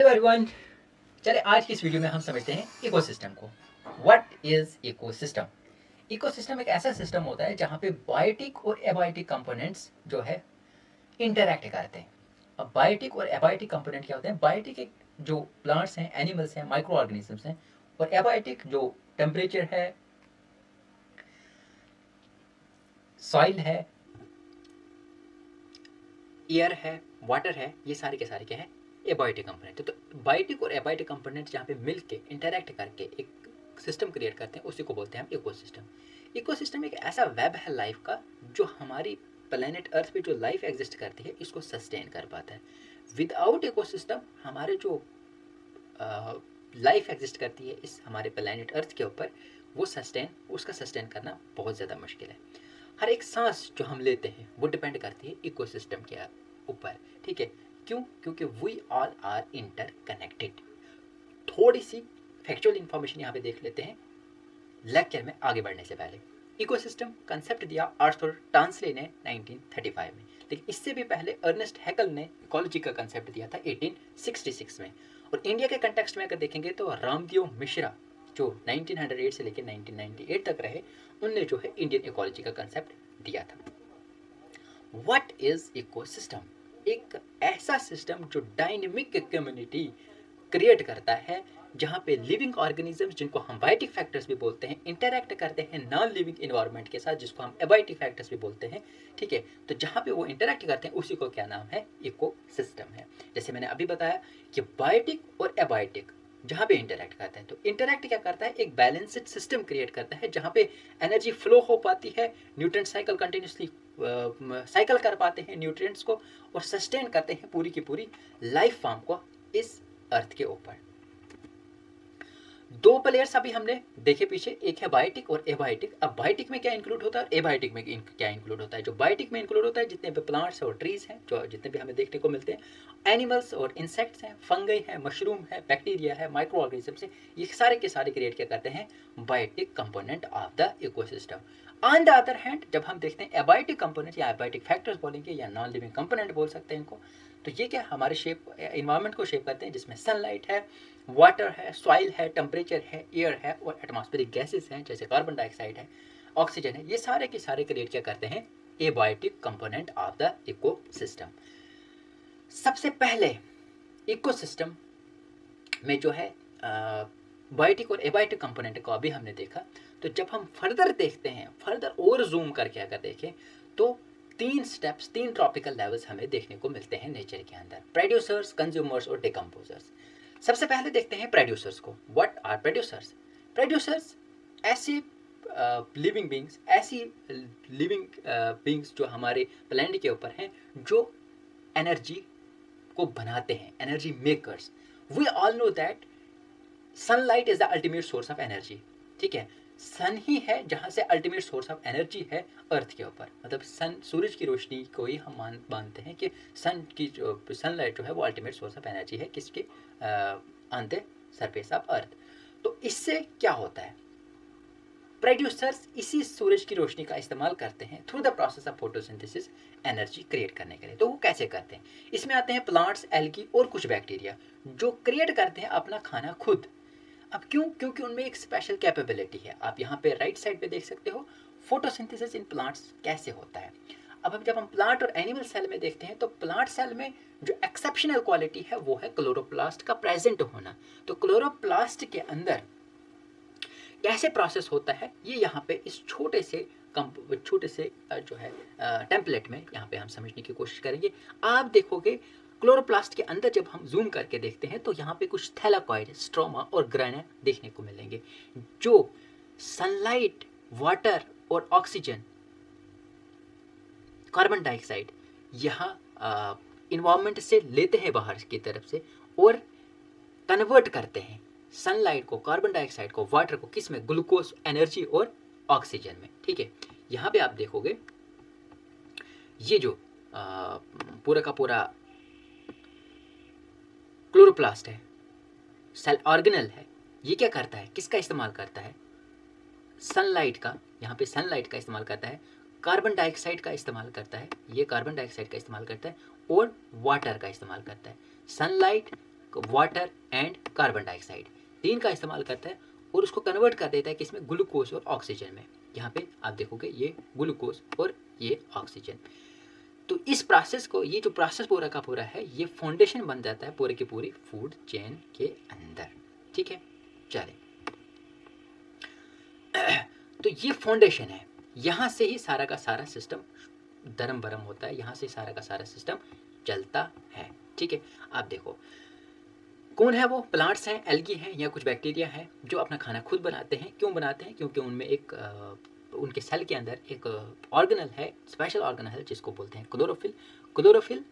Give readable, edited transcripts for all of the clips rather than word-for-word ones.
Hello everyone. चले आज की इस वीडियो में हम समझते हैं इकोसिस्टम को। What is ecosystem? इकोसिस्टम एक ऐसा सिस्टम होता है जहाँ पे बायोटिक और एबायोटिक कंपोनेंट्स जो है इंटरैक्ट करते हैं। अब बायोटिक और एबायोटिक कंपोनेंट क्या होते हैं? बायोटिक एक जो प्लांट्स हैं, एनिमल्स हैं, माइक्रो ऑर्गेनिजम्स हैं, और एबायोटिक जो टेम्परेचर है, सॉइल है, एयर है, वाटर है, ये सारे के सारे क्या है? Abiotic component. तो बायोटिक और एबायोटिक कंपोनेंट जहाँ पे मिल के इंटरैक्ट करके एक सिस्टम क्रिएट करते हैं, उसी को बोलते हैं हम इकोसिस्टम। इकोसिस्टम एक ऐसा वेब है लाइफ का जो हमारी प्लेनेट अर्थ पे जो लाइफ एग्जिस्ट करती है इसको सस्टेन कर पाता है। विदाउट इकोसिस्टम हमारे जो लाइफ एग्जिस्ट करती है इस हमारे प्लेनेट अर्थ के ऊपर, वो उसका सस्टेन करना बहुत ज़्यादा मुश्किल है। हर एक सांस जो हम लेते हैं वो डिपेंड करती है इकोसिस्टम के ऊपर। ठीक है, क्यों? क्योंकि we all are interconnected. थोड़ी सी फैक्चुअल इंफॉर्मेशन यहाँ पे देख लेते हैं लेक्चर में आगे बढ़ने से पहले। इकोसिस्टम कंसेप्ट दिया आर्थर टांसले ने 1935 में, लेकिन इससे भी पहले अर्नेस्ट हैकल ने इकोलॉजी का कंसेप्ट दिया था 1866 में। और इंडिया के कंटेक्स्ट में अगर देखेंगे तो रामदेव मिश्रा जो 1908 से लेकर 1998 तक रहे, उनने जो है इंडियन इकोलॉजी का कंसेप्ट दिया था। What is ecosystem? एक ऐसा सिस्टम जो डायनेमिक कम्युनिटी क्रिएट करता है जहाँ पे लिविंग ऑर्गेनिजम्स, जिनको हम बायोटिक फैक्टर्स भी बोलते हैं, इंटरैक्ट करते हैं नॉन लिविंग इन्वायरमेंट के साथ, जिसको हम एबायोटिक फैक्टर्स भी बोलते हैं। ठीक है, तो जहाँ पे वो इंटरैक्ट करते हैं उसी को क्या नाम है? इकोसिस्टम है। जैसे मैंने अभी बताया कि बायोटिक और एबायोटिक जहाँ पे इंटरैक्ट करता है, तो इंटरैक्ट क्या करता है? एक बैलेंस्ड सिस्टम क्रिएट करता है जहाँ पे एनर्जी फ्लो हो पाती है, न्यूट्रिएंट साइकिल कंटिन्यूसली साइकिल कर पाते हैं न्यूट्रिएंट्स को, और सस्टेन करते हैं पूरी की पूरी लाइफ फॉर्म को इस अर्थ के ऊपर। दो प्लेयर्स अभी हमने देखे पीछे, एक है बायोटिक और एबायोटिक। अब बायोटिक में क्या इंक्लूड होता है और एबायोटिक में क्या इंक्लूड होता है? जो बायोटिक में इंक्लूड होता है जितने भी प्लांट्स और ट्रीज हैं, जो जितने भी हमें देखने को मिलते हैं, एनिमल्स और इंसेक्ट्स हैं, फंगई है, मशरूम है, बैक्टीरिया है, माइक्रो ऑर्गेनिजम्स है, ये सारे के सारे क्रिएट क्या करते हैं? Biotic component of the ecosystem. On the other hand जब हम देखते हैं एबायोटिक कंपोनेंट या एबायोटिक फैक्टर्स बोलेंगे या नॉन लिविंग कंपोनेंट बोल सकते हैं इनको, तो ये क्या हमारे शेप इन्वायरमेंट को शेप करते हैं, जिसमें सनलाइट है, वाटर है, सॉइल है, टेम्परेचर है, एयर है, और एटमॉस्फेरिक गैसेस हैं जैसे कार्बन डाइऑक्साइड है, ऑक्सीजन है। ये सारे के सारे क्रिएट क्या करते हैं? Abiotic component of the ecosystem. सबसे पहले इकोसिस्टम में जो है बायोटिक और एबायोटिक कंपोनेंट को अभी हमने देखा। तो जब हम फर्दर देखते हैं, फर्दर और जूम करके अगर देखें, तो तीन स्टेप्स, तीन ट्रॉपिकल लेवल्स हमें देखने को मिलते हैं नेचर के अंदर: प्रोड्यूसर्स, कंज्यूमर्स और डिकम्पोजर्स। सबसे पहले देखते हैं प्रोड्यूसर्स को। What are producers? प्रोड्यूसर्स ऐसे लिविंग बींग्स, ऐसी लिविंग बींग्स जो हमारे प्लैनेट के ऊपर हैं, जो एनर्जी को बनाते हैं, energy makers. We all know that sunlight is the ultimate source of energy. ठीक है, सन ही है जहाँ से अल्टीमेट सोर्स ऑफ एनर्जी है अर्थ के ऊपर। मतलब सन, सूरज की रोशनी को ही हम मानते हैं कि सन की जो सनलाइट जो है वो अल्टीमेट सोर्स ऑफ एनर्जी है किसके? On the surface of earth. तो इससे क्या होता है? प्रोड्यूसर्स इसी सूरज की रोशनी का इस्तेमाल करते हैं through the process of photosynthesis energy create करने के लिए। तो वो कैसे करते हैं? इसमें आते हैं प्लांट्स, एल्गी और कुछ बैक्टीरिया जो क्रिएट करते हैं अपना खाना खुद। अब क्यों? क्योंकि उनमें एक स्पेशल कैपेबिलिटी है। आप यहाँ पे राइट साइड पे देख सकते हो फोटोसिंथेसिस इन प्लांट्स कैसे होता है। अब जब हम प्लांट और एनिमल सेल में देखते हैं, तो प्लांट सेल में जो एक्सेप्शनल क्वालिटी है वो है क्लोरोप्लास्ट का प्रेजेंट होना। तो क्लोरोप्लास्ट के अंदर कैसे प्रोसेस होता है, ये यहाँ पे इस छोटे से जो है टेम्पलेट में यहाँ पे हम समझने की कोशिश करेंगे। आप देखोगे क्लोरोप्लास्ट के अंदर जब हम जूम करके देखते हैं, तो यहाँ पे कुछ थैलाकॉइड, स्ट्रोमा और ग्रेना देखने को मिलेंगे, जो सनलाइट, वाटर और ऑक्सीजन, कार्बन डाइऑक्साइड यहाँ इन्वायरमेंट से लेते हैं बाहर की तरफ से, और कन्वर्ट करते हैं सनलाइट को, कार्बन डाइऑक्साइड को, वाटर को, किस में? ग्लूकोज, एनर्जी और ऑक्सीजन में। ठीक है, यहाँ पे आप देखोगे ये जो पूरा का पूरा क्लोरोप्लास्ट है, सेल ऑर्गेनल है, ये क्या करता है? किसका इस्तेमाल करता है? सनलाइट का। यहाँ पे सनलाइट का इस्तेमाल करता है, कार्बन डाइऑक्साइड का इस्तेमाल करता है, ये कार्बन डाइऑक्साइड का इस्तेमाल करता है, और वाटर का इस्तेमाल करता है। Sunlight, water and carbon dioxide, तीन का इस्तेमाल करता है और उसको कन्वर्ट कर देता है किसमें, ग्लूकोज और ऑक्सीजन में। यहाँ पे आप देखोगे ये ग्लूकोज और ये ऑक्सीजन। तो इस प्रोसेस को, ये जो प्रोसेस पूरा का पूरा है, ये फाउंडेशन बन जाता है पूरे की पूरी फूड चेन के अंदर। ठीक है, चले तो ये फाउंडेशन है, यहाँ से ही सारा का सारा सिस्टम दरम बरम होता है, यहाँ से सारा का सारा सिस्टम चलता है। ठीक है, आप देखो कौन है वो, प्लांट्स हैं, एल्गी हैं या कुछ बैक्टीरिया हैं जो अपना खाना खुद बनाते हैं। क्यों बनाते हैं, क्योंकि उनमें एक उनके सेल के अंदर एक ऑर्गेनल है, स्पेशल ऑर्गेनल है जिसको बोलते हैं क्लोरोफिल। क्लोरोफिल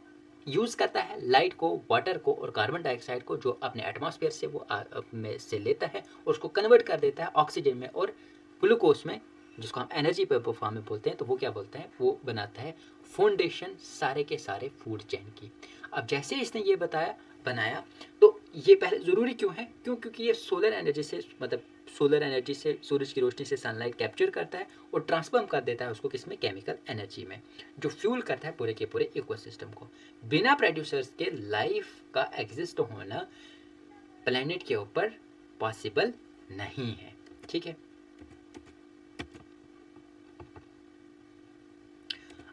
यूज़ करता है लाइट को, वाटर को और कार्बन डाइऑक्साइड को जो अपने एटमॉस्फेयर से वो में से लेता है और उसको कन्वर्ट कर देता है ऑक्सीजन में और ग्लूकोज में, जिसको हम एनर्जी फॉर्म में बोलते हैं। तो वो क्या बोलते हैं, वो बनाता है फाउंडेशन सारे के सारे फूड चेन की। अब जैसे इसने ये बनाया तो ये पहले ज़रूरी क्यों है, क्योंकि ये सोलर एनर्जी से, मतलब सोलर एनर्जी से, सूरज की रोशनी से सनलाइट कैप्चर करता है और ट्रांसफॉर्म कर देता है उसको किसमें, केमिकल एनर्जी में, जो फ्यूल करता है पूरे के पूरे इकोसिस्टम को। बिना प्रोड्यूसर्स के लाइफ का एग्जिस्ट होना प्लेनेट के ऊपर पॉसिबल नहीं है। ठीक है,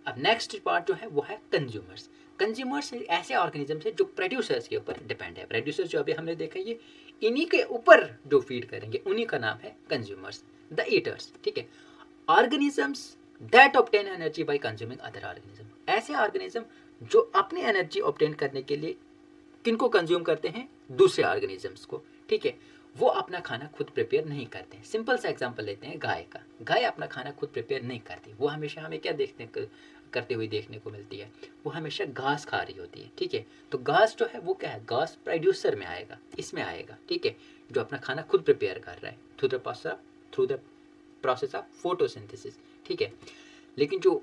अब नेक्स्ट पार्ट जो है वो है कंज्यूमर्स। कंज्यूमर्स ऐसे ऑर्गेनिजम्स है जो प्रोड्यूसर्स के ऊपर डिपेंड है। प्रोड्यूसर्स जो अभी हमने देखा, ये इन्हीं के ऊपर जो फीड करेंगे उन्हीं का नाम है कंज्यूमर्स, द ईटर्स। ठीक है, organisms that obtain energy by consuming other organism, ऐसे ऑर्गेनिज्म जो अपनी एनर्जी ऑब्टेन करने के लिए किनको कंज्यूम करते हैं, दूसरे ऑर्गेनिजम्स को। ठीक है, वो अपना खाना खुद प्रिपेयर नहीं करते हैं। सिंपल सा एग्जांपल लेते हैं गाय का। गाय अपना खाना खुद प्रिपेयर नहीं करती, वो हमेशा हमें क्या करते हुए देखने को मिलती है, वो हमेशा घास खा रही होती है। ठीक है, तो घास जो है वो क्या है, घास प्रोड्यूसर में आएगा, इसमें आएगा। ठीक है, जो अपना खाना खुद प्रिपेयर कर रहा है through the process of photosynthesis. ठीक है, लेकिन जो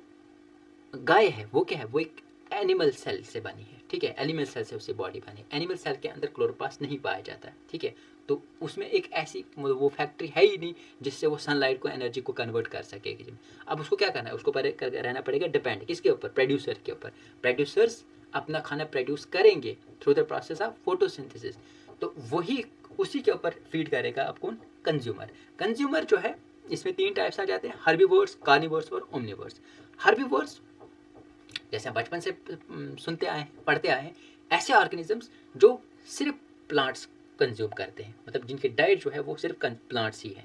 गाय है वो क्या है, वो एक एनिमल सेल से बनी है। ठीक है, एनिमल सेल से उससे बॉडी बनी। एनिमल सेल के अंदर क्लोरोप्लास्ट नहीं पाया जाता है। ठीक है, तो उसमें एक ऐसी वो फैक्ट्री है ही नहीं जिससे वो सनलाइट को एनर्जी को कन्वर्ट कर सकेगी। अब उसको क्या करना है, उसको रहना पड़ेगा डिपेंड किसके ऊपर, प्रोड्यूसर के ऊपर। प्रोड्यूसर्स अपना खाना प्रोड्यूस करेंगे through the process of photosynthesis, तो वही उसी के ऊपर फीड करेगा आपको कंज्यूमर। कंज्यूमर जो है इसमें तीन टाइप्स आ जाते हैं, हर्बीवोर्स, कार्निवोर्स और ओमनिवोर्स। हर्बीवोर्स जैसे हम बचपन से सुनते आए हैं, पढ़ते आए हैं, ऐसे ऑर्गेनिजम्स जो सिर्फ प्लांट्स कंज्यूम करते हैं, मतलब जिनकी डाइट जो है वो सिर्फ प्लांट्स ही है।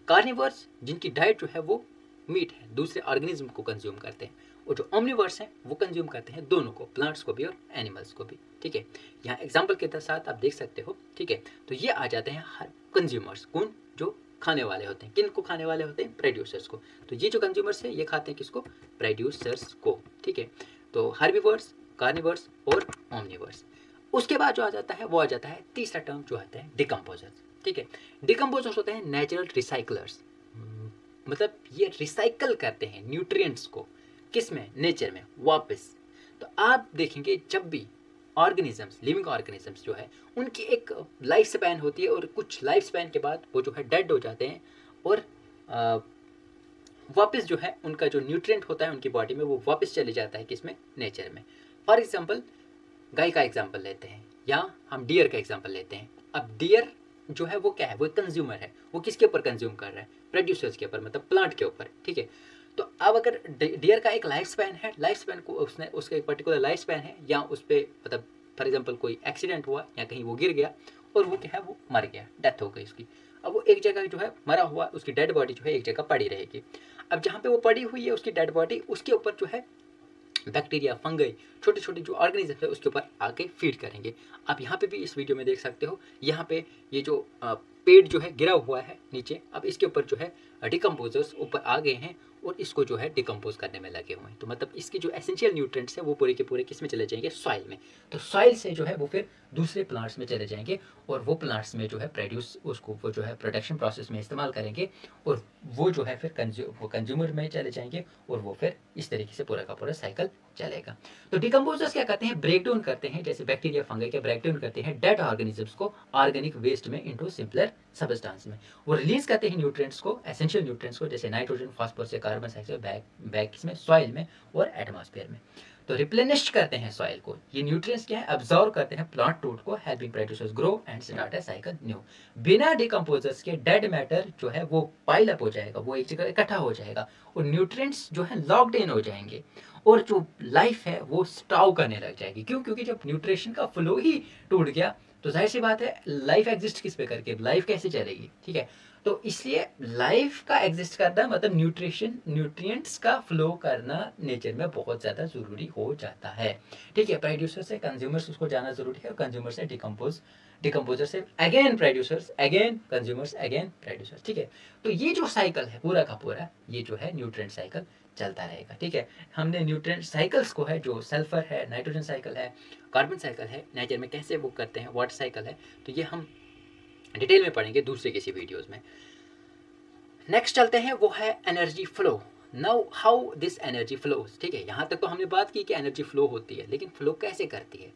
कार्निवर्स जिनकी डाइट जो है वो मीट है, दूसरे ऑर्गेनिज्म को कंज्यूम करते हैं। और जो ओमनिवर्स हैं वो कंज्यूम करते हैं दोनों को, प्लांट्स को भी और एनिमल्स को भी। ठीक है, यहाँ एग्जाम्पल के साथ आप देख सकते हो। ठीक है, तो ये आ जाते हैं हर कंज्यूमर्स, कौन, जो खाने वाले होते हैं। किन को खाने वाले होते हैं, प्रोड्यूसर्स को। तो ये जो कंज्यूमर्स है ये खाते हैं किसको, प्रोड्यूसर्स को। ठीक है, तो हर्बीवर्स, कार्निवर्स और ओमनिवर्स। उसके बाद जो आ जाता है वो आ जाता है तीसरा टर्म जो आता है डिकम्पोजर्स। ठीक है, डिकम्पोजर्स होते हैं नेचुरल रिसाइकलर्स, मतलब ये रिसाइकल करते हैं न्यूट्रिएंट्स को, किसमें, नेचर में वापस। तो आप देखेंगे जब भी ऑर्गेनिजम्स, लिविंग ऑर्गेनिजम्स जो है उनकी एक लाइफ स्पैन होती है और कुछ लाइफ स्पैन के बाद वो जो है डेड हो जाते हैं और वापस जो है उनका जो न्यूट्रिएंट होता है उनकी बॉडी में वो वापस चले जाता है किसमें, नेचर में। फॉर एग्जांपल गाय का एग्जांपल लेते हैं या हम डियर का एग्जांपल लेते हैं। अब डियर जो है वो क्या है, वो कंज्यूमर है, वो किसके ऊपर कंज्यूम कर रहा है, प्रोड्यूसर्स के ऊपर, मतलब प्लांट के ऊपर। ठीक है, तो अब अगर डियर का एक लाइफ स्पैन है, लाइफ स्पैन को उसने उसका एक पर्टिकुलर लाइफ स्पैन है, या उस पर मतलब फॉर एग्जांपल कोई एक्सीडेंट हुआ या कहीं वो गिर गया और वो क्या है, वो मर गया, डेथ हो गई उसकी। अब वो एक जगह जो है मरा हुआ, उसकी डेड बॉडी जो है एक जगह पड़ी रहेगी। अब जहाँ पे वो पड़ी हुई है उसकी डेड बॉडी, उसके ऊपर जो है बैक्टीरिया, फंगई, छोटे छोटे जो ऑर्गेनिज्म है उसके ऊपर आके फीड करेंगे। आप यहाँ पे भी इस वीडियो में देख सकते हो, यहाँ पे ये जो पेड़ जो है गिरा हुआ है नीचे, अब इसके ऊपर जो है डिकम्पोजर्स ऊपर आ गए हैं और इसको जो है डिकम्पोज करने में लगे हुए हैं। तो मतलब इसकी जो एसेंशियल न्यूट्रिएंट्स है वो पूरे के पूरे किस में चले जाएंगे, सॉइल में। तो सॉइल से जो है वो फिर दूसरे प्लांट्स में चले जाएंगे और वो प्लांट्स में जो है प्रोड्यूस, उसको वो जो है प्रोडक्शन प्रोसेस में इस्तेमाल करेंगे और वो जो है फिर कंज्यूमर में चले जाएंगे और वो फिर इस तरीके से पूरा का पूरा साइकिल चलेगा। तो डिकम्पोजर्स क्या करते हैं, ब्रेक डाउन करते हैं, जैसे बैक्टीरिया, फंगई के ब्रेक डाउन करते हैं डेड ऑर्गेनिजम्स को ऑर्गेनिक वेस्ट में इनटू सिंपलर सब्सटेंस में। वो रिलीज करते हैं न्यूट्रिएंट्स को, एसेंशियल न्यूट्रिएंट्स को, जैसे नाइट्रोजन, फास्फोरस या कार्बन डाइऑक्साइड बैक इसमें, सॉइल में और एटमॉस्फेयर में। तो रिप्लेनिश करते हैं सॉइल को, ये न्यूट्रिएंट्स क्या है, अब्जॉर्व करते हैं प्लांट रूट को, helping producers grow and start a cycle new. बिना डिकम्पोजर्स के डेड मैटर जो है वो पाइल अप हो जाएगा, वो एक जगह इकट्ठा हो जाएगा और न्यूट्रिएंट्स जो है लॉक्ड इन हो जाएंगे और जो लाइफ है वो स्टॉव करने लग जाएगी। क्यों? क्योंकि जब न्यूट्रिशन का फ्लो ही टूट गया तो जाहिर सी बात है लाइफ एग्जिस्ट किस पे करके, लाइफ कैसे चलेगी, ठीक है। तो इसलिए लाइफ का एग्जिस्ट करना मतलब न्यूट्रिएंट्स का फ्लो करना नेचर में बहुत ज़्यादा ज़रूरी हो जाता है, ठीक है। प्रोड्यूसर से कंज्यूमर्स उसको जाना ज़रूरी है और कंज्यूमर से डिकम्पोजर से again producers, again consumers, again producers, ठीक है। तो ये जो साइकिल है पूरा का पूरा, ये जो है न्यूट्रिएंट साइकिल चलता रहेगा, ठीक है। हमने न्यूट्रिएंट साइकिल्स को है, जो सल्फर है, नाइट्रोजन साइकिल है, कार्बन साइकिल है, नेचर में कैसे वो करते हैं, वाटर साइकिल है, तो ये हम डिटेल में पढ़ेंगे दूसरे किसी वीडियोस में। नेक्स्ट चलते हैं, वो है energy flow. Now how this energy flows, ठीक है। यहाँ तक तो हमने बात की कि एनर्जी फ्लो होती है, लेकिन फ्लो कैसे करती है,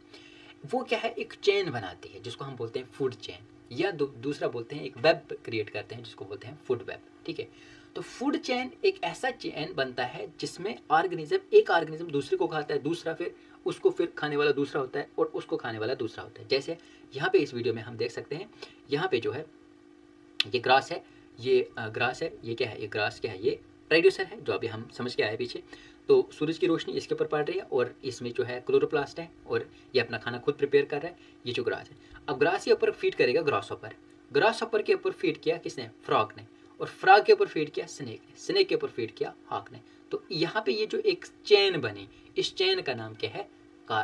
वो क्या है, एक चेन बनाती है जिसको हम बोलते हैं फूड चेन, या दूसरा बोलते हैं एक वेब क्रिएट करते हैं जिसको बोलते हैं फूड वेब, ठीक है। तो फूड चेन एक ऐसा चेन बनता है जिसमें एक ऑर्गेनिज्म दूसरे को खाता है, दूसरा फिर उसको फिर खाने वाला दूसरा होता है और उसको खाने वाला दूसरा होता है। जैसे यहाँ पे इस वीडियो में हम देख सकते हैं, यहाँ पे जो है ये ग्रास है, ये ग्रास है, ये क्या है, ये ग्रास क्या है, ये प्रोड्यूसर है जो अभी हम समझ के आए पीछे। तो सूरज की रोशनी इसके ऊपर पड़ रही है और इसमें जो है क्लोरोप्लास्ट है और ये अपना खाना खुद प्रिपेयर कर रहा है, ये जो ग्रास है। अब ग्रास के ऊपर फीड करेगा ग्रास हॉपर के ऊपर फीड किया किसने, फ्रॉग ने, और फ्रॉग के ऊपर फीड किया स्नेक ने, स्नेक के ऊपर फीड किया हॉक ने। तो यहाँ पे ये जो एक चेन बनी, इस चेन का नाम क्या है, का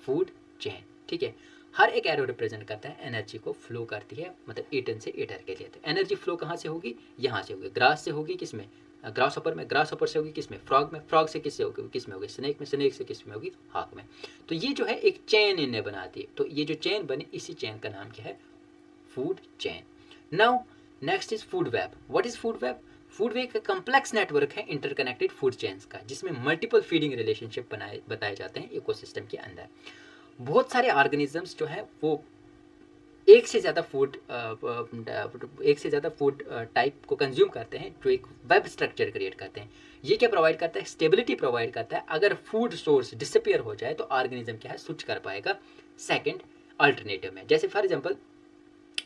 फूड चेन, ठीक है। हर एक एरो रिप्रेजेंट करता है एनर्जी को फ्लो करती है, मतलब ईटन से ईटर के लिए। तो एनर्जी फ्लो कहाँ से होगी, यहाँ से होगी, ग्रास से होगी, किसमें, ग्रास हॉपर से होगी, किसमें, फ्रॉग में, फ्रॉग से किससे होगी, किसमें होगी, स्नेक में, स्नेक से किसमें होगी, हॉक में। तो ये जो है एक चेन इन्हें बनाती है। तो ये जो चेन बनी, इसी चेन का नाम क्या है, food chain. Now next is food web. What is food web? Food web एक कम्प्लेक्स नेटवर्क है इंटरकनेक्टेड फूड चेन्स का, जिसमें मल्टीपल फीडिंग रिलेशनशिप बताए जाते हैं इकोसिस्टम के अंदर। बहुत सारे ऑर्गेनिजम्स जो है वो एक से ज़्यादा फूड टाइप को कंज्यूम करते हैं, जो एक वेब स्ट्रक्चर क्रिएट करते हैं। ये क्या प्रोवाइड करता है, स्टेबिलिटी प्रोवाइड करता है। अगर फूड सोर्स डिसअपियर हो जाए तो ऑर्गेनिज्म क्या है, स्विच कर पाएगा सेकंड अल्टरनेटिव में। जैसे फॉर एग्जांपल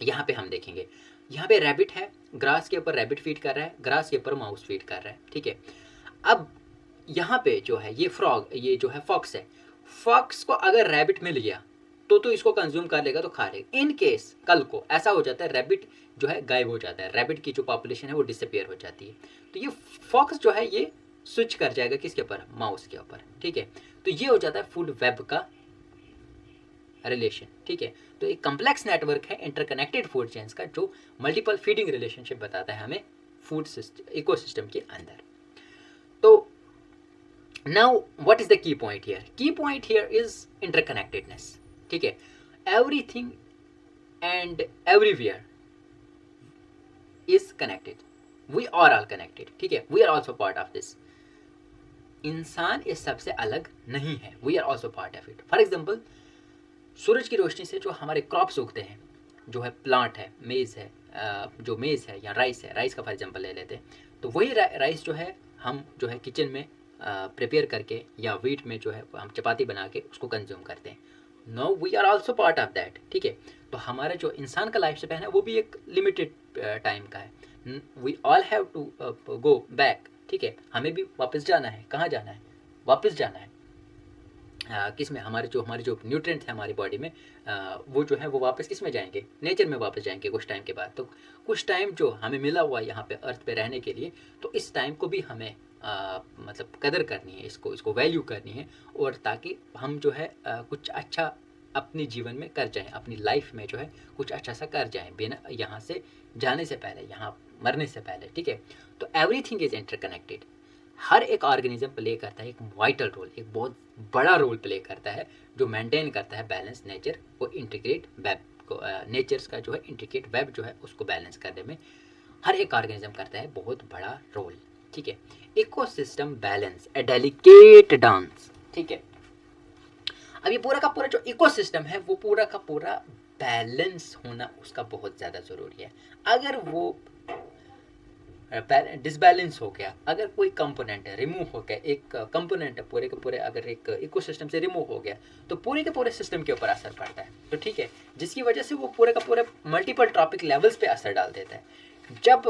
यहाँ पे हम देखेंगे, यहाँ पे रैबिट है, ग्रास के ऊपर रैबिट फीड कर रहा है, ग्रास के ऊपर माउस फीड कर रहा है, ठीक है। अब यहाँ पे जो है ये फ्रॉग, ये जो है फॉक्स है, फॉक्स को अगर रैबिट मिल गया तो इसको कंज्यूम कर लेगा, तो खा लेगा। इन केस कल को ऐसा हो जाता है, रैबिट जो है गायब हो जाता है, रैबिट की जो पॉपुलेशन है वो डिसअपियर हो जाती है, तो ये फॉक्स जो है ये स्विच कर जाएगा किसके ऊपर, माउस के ऊपर, ठीक है। तो ये हो जाता है फूड वेब का रिलेशन, ठीक है। तो एक कम्प्लेक्स नेटवर्क है इंटरकनेक्टेड फूड चेन्स का, जो मल्टीपल फीडिंग रिलेशनशिप बताता है हमें फूड सिस्टम, इकोसिस्टम के अंदर। तो now what is the key point here? Key point here is interconnectedness, ठीक है। everything and everywhere is connected, we are all connected, ठीक है। we are also part of this, इंसान इस सबसे अलग नहीं है, we are also part of it। For example सूरज की रोशनी से जो हमारे क्रॉप्स उगते हैं, जो है प्लांट है, मेज़ है, जो मेज़ है या राइस है, राइस का फॉर एग्जाम्पल ले लेते हैं, तो वही राइस जो है हम जो है किचन में प्रिपेयर करके या वीट में जो है हम चपाती बना के उसको कंज्यूम करते हैं। No, we are also part of that, ठीक है। तो हमारा जो इंसान का लाइफ स्पैन है वो भी एक लिमिटेड टाइम का है। We all have to go back, ठीक है। हमें भी वापस जाना है, कहाँ जाना है, वापस जाना है किस में, हमारे जो न्यूट्रिएंट्स हैं हमारी बॉडी में, वो जो है वो वापस किस में जाएंगे, नेचर में वापस जाएंगे कुछ टाइम के बाद। तो कुछ टाइम जो हमें मिला हुआ है यहाँ पे अर्थ पे रहने के लिए, तो इस टाइम को भी हमें मतलब कदर करनी है, इसको वैल्यू करनी है, और ताकि हम जो है कुछ अच्छा अपने जीवन में कर जाएं, अपनी लाइफ में जो है कुछ अच्छा सा कर जाएं, बिना यहाँ से जाने से पहले, यहाँ मरने से पहले, ठीक है। तो एवरीथिंग इज इंटरकनेक्टेड। हर एक ऑर्गेनिज्म प्ले करता है एक वाइटल रोल, एक बहुत बड़ा रोल प्ले करता है, जो मेंटेन करता है बैलेंस नेचर को, इंटीग्रेट वेब को, नेचर्स का जो है इंटीग्रेट वेब जो है उसको बैलेंस करने में हर एक ऑर्गेनिज्म करता है बहुत बड़ा रोल, ठीक है। इकोसिस्टम बैलेंस, ए डेलिकेट डांस, ठीक है। अब ये पूरा का पूरा जो इकोसिस्टम है वो पूरा का पूरा बैलेंस होना उसका बहुत ज़्यादा ज़रूरी है। अगर वो डिसबैलेंस हो गया, अगर कोई कंपोनेंट है रिमूव हो गया, एक कंपोनेंट है पूरे के पूरे अगर एक इकोसिस्टम से रिमूव हो गया तो पूरे के पूरे सिस्टम के ऊपर असर पड़ता है। तो ठीक है, जिसकी वजह से वो पूरे का पूरे मल्टीपल ट्रॉपिक लेवल्स पे असर डाल देता है। जब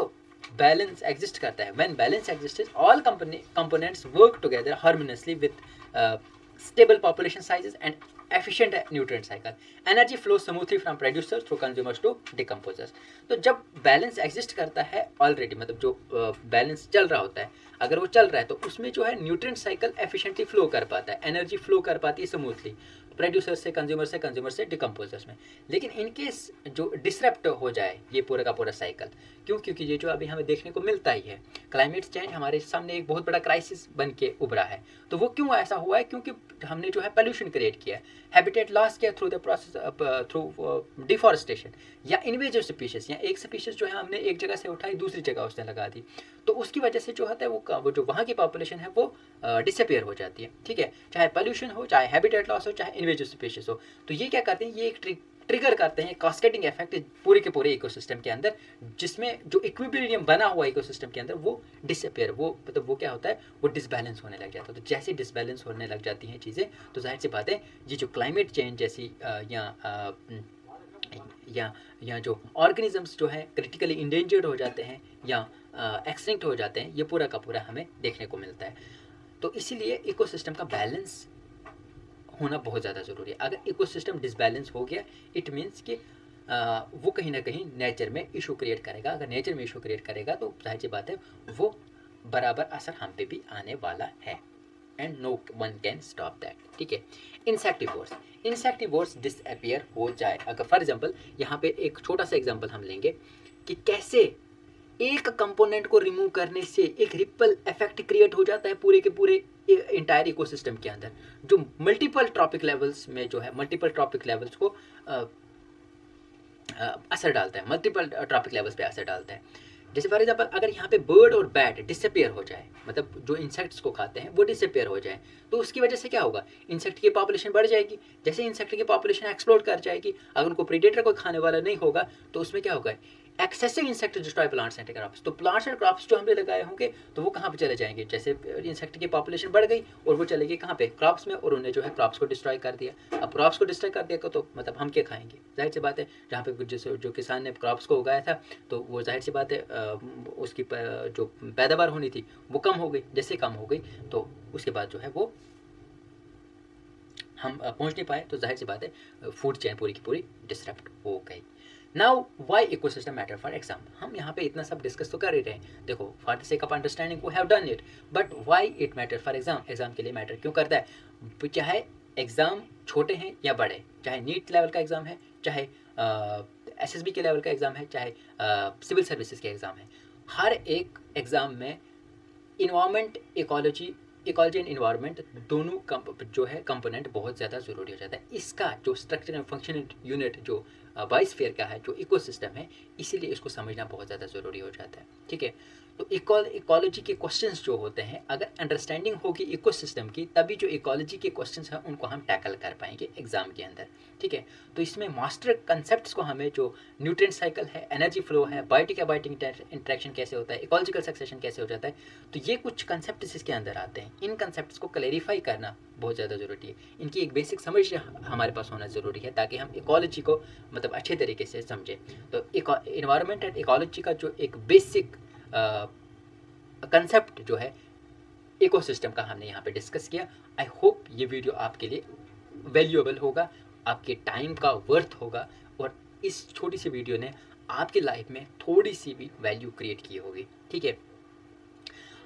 बैलेंस एग्जिस्ट करता है, when balance exist all components work together harmoniously with stable population sizes and efficient nutrient cycle. Energy flows smoothly from producers through consumers to decomposers. तो जब बैलेंस एग्जिस्ट करता है ऑलरेडी, मतलब जो बैलेंस चल रहा होता है, अगर वो चल रहा है तो उसमें जो है न्यूट्रिएंट साइकिल एफिशिएंटली फ्लो कर पाता है, एनर्जी फ्लो कर पाती है स्मूथली प्रोड्यूसर से कंज्यूमर से डिकम्पोजर्स में। लेकिन इन केस जो डिसरप्ट हो जाए ये पूरा का पूरा साइकिल, क्योंकि ये जो अभी हमें देखने को मिलता ही है, क्लाइमेट चेंज हमारे सामने एक बहुत बड़ा क्राइसिस बन के उभरा है। तो वो क्यों ऐसा हुआ है? क्योंकि हमने जो है पोल्यूशन क्रिएट किया, हैबिटेट लॉस किया through the process through deforestation, या इन्वेजिव स्पीशीज, या एक स्पीशीज जो है हमने एक जगह से उठाई दूसरी जगह उसने लगा दी, तो उसकी वजह से जो होता है वो जो वहाँ की पॉपुलेशन है वो डिसअपियर हो जाती है। ठीक है, चाहे पोल्यूशन हो, चाहे हैबिटेट लॉस हो, चाहे इन्वेजिव स्पीशीज हो। तो ये क्या करते हैं, ये एक ट्रिगर करते हैं कास्केडिंग इफेक्ट पूरे के पूरे इकोसिस्टम के अंदर, जिसमें जो इक्विलिब्रियम बना हुआ इकोसिस्टम के अंदर वो डिसअपियर, वो मतलब वो क्या होता है, वो डिसबैलेंस होने लग जाता है। तो जैसे डिसबैलेंस होने लग जाती हैं चीज़ें, तो जाहिर सी बात है ये जो क्लाइमेट चेंज जैसी या जो ऑर्गेनिजम्स जो है क्रिटिकली इंडेंजर्ड हो जाते हैं या एक्सटिंक्ट हो जाते हैं, ये पूरा का पूरा हमें देखने को मिलता है। तो इसीलिए इकोसिस्टम का बैलेंस होना बहुत ज़्यादा ज़रूरी है। अगर इकोसिस्टम डिसबैलेंस हो गया, इट मीन्स कि वो कहीं ना कहीं नेचर में इशू क्रिएट करेगा। अगर नेचर में इशू क्रिएट करेगा तो जाहिर सी बात है वो बराबर असर हम पे भी आने वाला है, and no one can stop that. ठीक है, इंसेक्टिवोर्स डिसअपियर हो जाए, अगर फॉर एग्जांपल यहाँ पे एक छोटा सा एग्जांपल हम लेंगे कि कैसे एक कंपोनेंट को रिमूव करने से एक रिपल इफेक्ट क्रिएट हो जाता है पूरे के पूरे इंटायर इकोसिस्टम के अंदर, जो मल्टीपल ट्रॉपिक लेवल्स में जो है मल्टीपल ट्रॉपिक लेवल्स को असर डालता है, मल्टीपल ट्रॉपिक लेवल्स पे असर डालता है। जैसे फॉर एग्जाम्पल अगर यहाँ पे बर्ड और बैट डिसअपियर हो जाए, मतलब जो इंसेक्ट्स को खाते हैं वो डिसअपियर हो जाए, तो उसकी वजह से क्या होगा, इंसेक्ट की पॉपुलेशन बढ़ जाएगी। जैसे इंसेक्ट की पॉपुलेशन एक्सप्लोड कर जाएगी, अगर उनको प्रीडेटर कोई खाने वाला नहीं होगा तो उसमें क्या होगा, excessive insect destroy plants and crops. तो प्लांट्स एंड क्रॉप्स जो हमने लगाए होंगे तो वो कहाँ पे चले जाएंगे, जैसे इंसेक्ट की पॉपुलेशन बढ़ गई और वो चले गए कहाँ पे, क्रॉप्स में, और उन्हें जो है क्रॉप्स को डिस्ट्रॉय कर दिया। अब क्रॉप्स को डिस्ट्रॉय कर दिया तो मतलब हम क्या खाएंगे, जाहिर सी बात है, जहाँ पे जो किसान ने क्रॉप्स को उगाया था तो वो जाहिर सी बात है उसकी जो पैदावार होनी थी वो कम हो गई। जैसे कम हो गई तो उसके बाद जो है वो हम पहुँच नहीं पाए, तो जाहिर सी बात है फूड चेन पूरी की पूरी डिस्टर्ब हो गई। Now why ecosystem matter for exam, हम यहाँ पे इतना सब डिस्कस तो कर ही रहे हैं, देखो for the sake of understanding we have done it, but why it matter for exam, exam के लिए मैटर क्यों करता है, चाहे एग्ज़ाम छोटे हैं या बड़े, चाहे नीट लेवल का एग्ज़ाम है, चाहे एसएसबी के लेवल का एग्ज़ाम है, चाहे सिविल सर्विसेज के एग्ज़ाम है, हर एक एग्ज़ाम में इन्वायरमेंट इकोलॉजी एंड इन्वायरमेंट दोनों जो है कंपोनेंट बहुत ज़्यादा ज़रूरी हो जाता है। इसका जो स्ट्रक्चर एंड फंक्शनल यूनिट जो बायोस्फीयर का है, जो इकोसिस्टम है, इसीलिए इसको समझना बहुत ज़्यादा ज़रूरी हो जाता है। ठीक है, तो इकोलॉजी के क्वेश्चंस जो होते हैं, अगर अंडरस्टैंडिंग होगी इकोसिस्टम की, तभी जो इकोलॉजी के क्वेश्चंस हैं उनको हम टैकल कर पाएंगे एग्जाम के अंदर। ठीक है, तो इसमें मास्टर कंसेप्ट्स को हमें, जो न्यूट्रिएंट साइकिल है, एनर्जी फ्लो है, बायोटिक एबायोटिक इंटरेक्शन कैसे होता है, इकोलॉजिकल सक्सेशन कैसे हो जाता है, तो ये कुछ कंसेप्ट इसके अंदर आते हैं। इन कंसेप्ट्स को क्लैरिफाई करना बहुत ज़्यादा ज़रूरी है, इनकी एक बेसिक समझ हमारे पास होना ज़रूरी है, ताकि हम इकोलॉजी को मतलब अच्छे तरीके से समझें। तो इन्वायरमेंट एंड इकोलॉजी का जो एक बेसिक कंसेप्ट जो है इकोसिस्टम का हमने यहाँ पे डिस्कस किया। आई होप ये वीडियो आपके लिए वैल्यूएबल होगा, आपके टाइम का वर्थ होगा, और इस छोटी सी वीडियो ने आपकी लाइफ में थोड़ी सी भी वैल्यू क्रिएट की होगी। ठीक है,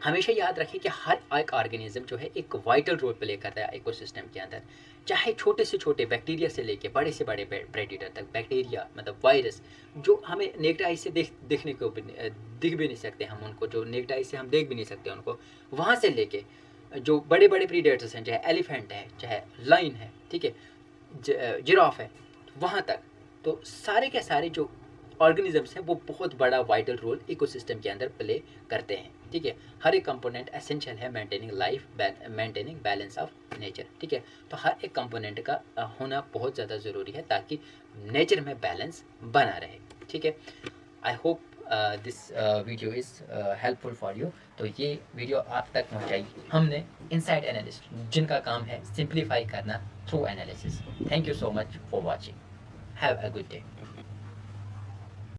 हमेशा याद रखें कि हर एक ऑर्गेनिज्म जो है एक वाइटल रोल प्ले करता है इकोसिस्टम के अंदर, चाहे छोटे से छोटे बैक्टीरिया से लेके बड़े से बड़े प्रेडेटर तक। बैक्टीरिया मतलब वायरस जो हमें नेक्ड आई से देखने को दिख भी नहीं सकते, हम उनको जो नेक्ड आई से हम देख भी नहीं सकते उनको, वहाँ से लेके जो बड़े बड़े प्रीडेटर्स हैं, चाहे एलिफेंट है, चाहे लाइन है, ठीक है, जिराफ है, वहाँ तक, तो सारे के सारे जो ऑर्गेनिजम्स हैं वो बहुत बड़ा वाइटल रोल इकोसिस्टम के अंदर प्ले करते हैं। ठीक है, हर एक कंपोनेंट एसेंशियल है maintaining life, maintaining balance of nature. ठीक है, तो हर एक कंपोनेंट का होना बहुत ज़्यादा ज़रूरी है ताकि नेचर में बैलेंस बना रहे। ठीक है, I hope this video is helpful for you. तो ये वीडियो आप तक पहुंचाई हमने इनसाइड एनालिस्ट, जिनका काम है सिंप्लीफाई करना through analysis. Thank you so much for watching. Have a good day.